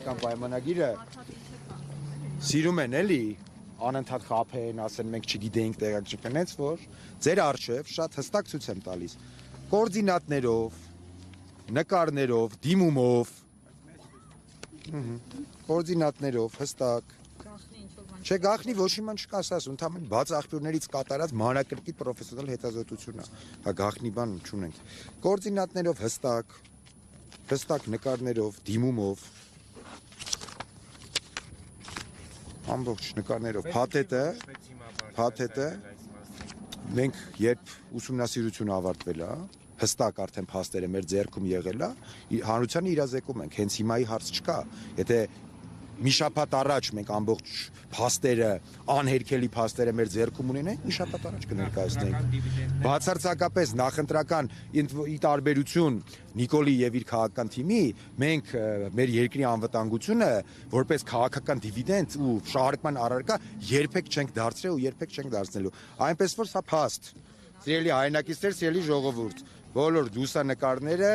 Պայմանագիրը սիրում են էլի անընդհատ խաբեն, ասեն մենք չգիտեինք տեղակ չկնեց, որ ձեր արժև շատ հստակ ցույց եմ տալիս կոորդինատներով, նկարներով, դիմումով, կոորդինատներով հստակ Չէ գախնի ոչ մի բան չկա, ասես ընդհանրապես բաց աղբյուրներից կատարած մանրակրկիտ պրոֆեսիոնալ հետազոտություն է, հա գախնի բան չունենք, կոորդինատներով հստակ նկարներով, դիմումով ամբողջ նկարներով, փաթեթը մենք երբ ուսումնասիրությունը ավարտվել է, հստակ արդեն փաստերը մեր ձեռքում եղել է, հանրությանը իրազեկում ենք, հենց հիմայի հարց չկա, եթե մի շաբաթ առաջ մենք ամբողջ փաստերը, անհերքելի փաստերը մեր ձեռքում ունենենք, մի շաբաթ առաջ կներկայացնենք։ Բացարձակապես նախընտրական ի տարբերություն Նիկոլի եւ իր քաղաքական թիմի, մենք մեր երկրի անվտանգությունը որպես քաղաքական դիվիդենդ ու շահարկման առարկա երբեք չենք դարձրել ու երբեք չենք դարձնելու։ Այնպես որ սա փաստ։ Սիրելի հայրենակիցներ, սիրելի ժողովուրդ, բոլոր լուսանկարները,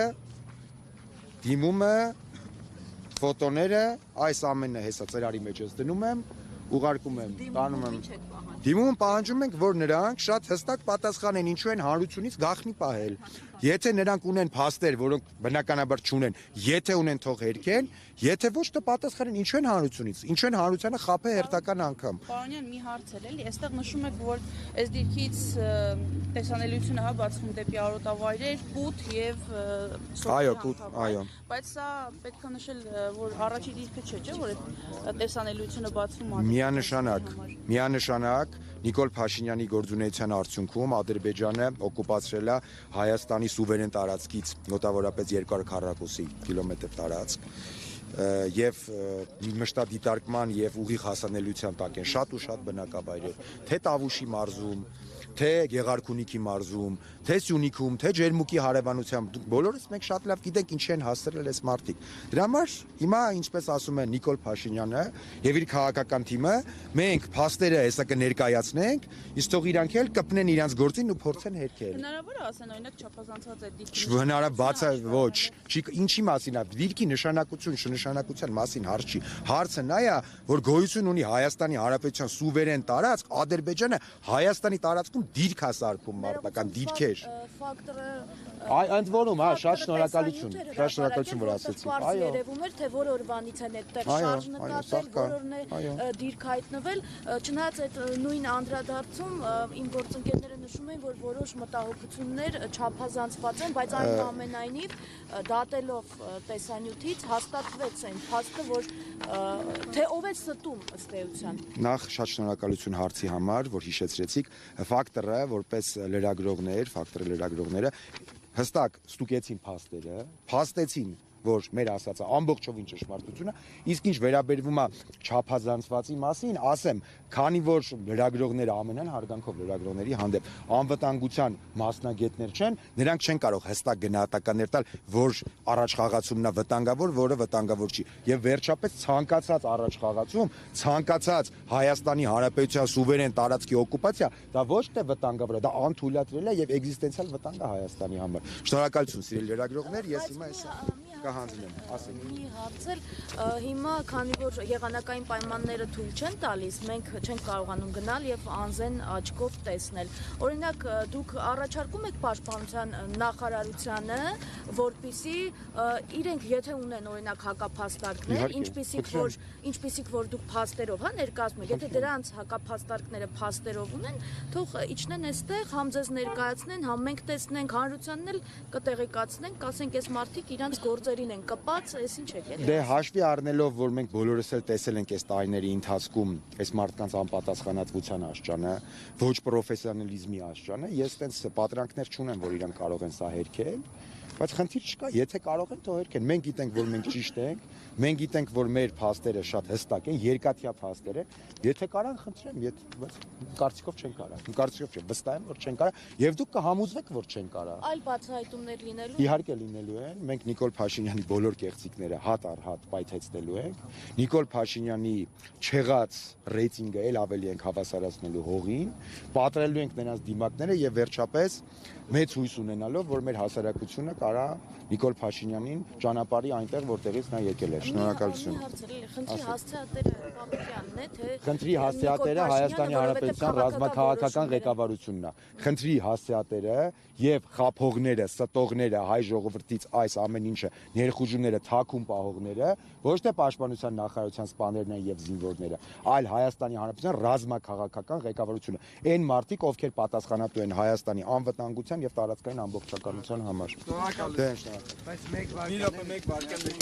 դիմումը ֆոտոները, այս ամենը հեսա ծրարի մեջ ես դնում եմ, ուղարկում եմ, տանում եմ։ Դիմում պահանջում ենք, որ նրանք շատ հստակ պատասխանեն, ինչու են հանրությունից գախնի պահել։ Եթե նրանք ունեն փաստեր, որոնք բնականաբար չունեն, եթե ունեն թող հերքեն, եթե ոչ դե պատասխանեն, ինչու են հանրությունից, ինչու են հանրությանը խաբել հերթական անգամ։ Պարոնյան մի հարց էլի, այստեղ նշում եք, որ այս դիրքից տեսանելիությունը հա բացվում դեպի արոտավայրեր, Պուտ եւ այո։ Բայց սա պետք է նշել, որ առաջի դիրքը չէ, որ այդ տեսանելությունը բացվում է։ Միանշանակ Նիկոլ Փաշինյանի գործունեության արդյունքում Ադրբեջանը օկուպացրել է Հայաստանի սուվերեն տարածքից մոտավորապես 240 կիլոմետր տարածք եւ մշտադիտարկման եւ ուղիղ հասանելիության տակ են շատ ու շատ բնակավայրեր, թե Տավուշի մարզում, թե Գեղարքունիքի մարզում, թե Սյունիքում, թե Ջերմուկի հարևանությամբ, դուք բոլորս մենք շատ լավ գիտենք ինչ են հասցրել այս մարդիկ։ Դրա համար հիմա ինչպես ասում է Նիկոլ Փաշինյանը եւ իր քաղաքական թիմը, մենք փաստերը հեսա կներկայացնենք, իսկ թող իրանք էլ կպնեն իրանց գործին ու փորձեն հերքել։ Հնարավոր է ասեն օրինակ չափազանցված է դիրքի։ Հնարավոր ոչ, ինչի մասին է, դիրքի նշանակություն, նշանակության մասին հարց չի։ Հարցը նա է, որ գոյություն ունի Հայաստանի Հանրապետության սուվերեն տարածք, Ադրբեջանը Հայաստանի տարածքում դիրք է սարքում մարտական դիրքեր։ Ֆակտորը Ընդ որում, հա, շատ շնորհակալություն, որ ասեցիք։ Այո։ Երևում էր, թե որ օրվանից են այդտեղ շարժ նկատել, որորն է դիրք հայտնվել, չնայած այդ նույն անդրադարձում իմ գործընկերները նշում են, որ որոշ մտահոգություններ չափազանցված են, բայց այնուամենայնիվ դատելով տեսանյութից հաստատվեց այն փաստը, որ թե ով է ստում ըստ էության։ Նախ շատ շնորհակալություն հարցի համար, որ հիշեցրեցիք, ֆակտորը որպես լրագրողները հստակ ստուգեցին փաստերը, փաստեցին, որ մեր ասածը ամբողջովին ճշմարտություն է, իսկ ինչ վերաբերվում է չափազանցվածի մասին, ասեմ, քանի որ լրագրողները ամենայն հարգանքով լրագրողների հանդեպ անվտանգության մասնագետներ չեն, նրանք չեն կարող հստակ գնահատականներ տալ, որ առաջխաղացումն է վտանգավոր, որը վտանգավոր չի։ Եվ վերջապես ցանկացած առաջխաղացում, ցանկացած Հայաստանի Հանրապետության սուվերեն տարածքի օկուպացիա, դա ոչ թե վտանգավոր է, դա անթույլատրել է եւ էգզիստենցիալ վտանգ է Հայաստանի համար։ Շնորհակալություն, սիրելի լրագրողներ, ես հիմա կհանձնեմ, ասենք։ Մի հարցեր, հիմա քանի որ եղանակային պայմանները թույլ չեն տալիս, մենք չենք կարողանում գնալ եւ անզեն աչքով տեսնել։ Օրինակ, դուք առաջարկում եք Պաշտպանության նախարարությանը, որպիսի իրենք եթե ունեն օրինակ հակափաստարկներ, ինչպիսիք որ դուք փաստերով, հա, ներկայացնում եք, եթե դրանց հակափաստարկները փաստերով ունեն, թող իջնեն այստեղ, համ ձեզ ներկայացնեն, համ մենք տեսնենք, հանրությանն էլ կտեղեկացնենք, ասենք այս մարդիկ իրանց գործերին են կպած, այս ինչ է։ Դե հաշվի առնելով, որ մենք բոլորս էլ տեսել ենք այս տարիների ընթացքում այս մարդկանց անպատասխանատվության աշճանը, ոչ պրոֆեսիոնալիզմի աշճանը, ես այդպես պատրանքներ չունեմ, որ իրանք կարող են սա հերքել, բայց խնդիր չկա, եթե կարող են թող հերքեն։ Մենք գիտենք, որ մենք ճիշտ ենք, մենք գիտենք, որ մեր փաստերը շատ հստակ են, երկաթյա փաստեր են, եթե կարան, խնդրեմ, բայց կարծիքով չեն կարա։ Կարծիքով չեմ, վստահ եմ, որ չեն կարա, եւ դուք կհամոզվեք, որ չեն կարա։ Այլ բացահայտումներ լինելու։ Իհարկե լինելու են, մենք Նիկոլ Փաշինյանի բոլոր կեղծիքները հատ առ հատ պայթեցնելու ենք։ Նիկոլ Փաշինյանի չեղած ռեյտինգը էլ ավելի ենք հավասարացնելու հողին, պատրելու ենք նրանց դիմակները եւ վերջապես մեծ հույս ունենալով, որ մեր հասարակությունը կարա Նիկոլ Փաշինյանին ճանապարհի այնտեղ, որտեղից նա եկել է։ Շնորհակալություն։ Խնդրի հասցեատերը Պապիկյանն է, թե Խնդրի հասցեատերը Հայաստանի Հանրապետության ռազմաքաղաքական ղեկավարությունն է։ Խնդրի հասցեատերը եւ խափողները, ստողները, հայ ժողովրդից այս ամեն ինչը, ներխուժումները, թաքուն պահողները ոչ թե Պաշտպանության նախարարության սպաներն են եւ զինվորները, այլ Հայաստանի Հանրապետության ռազմաքաղաքական ղեկավարությունը։ Այն մարդիկ, ովքեր պատասխանատու են Հայաստանի անվտանգության եւ տարածքային ամբողջականության համար։ Շնորհակալ եմ։ Դե, շնորհակալ։ Բայց մեկ վարքան։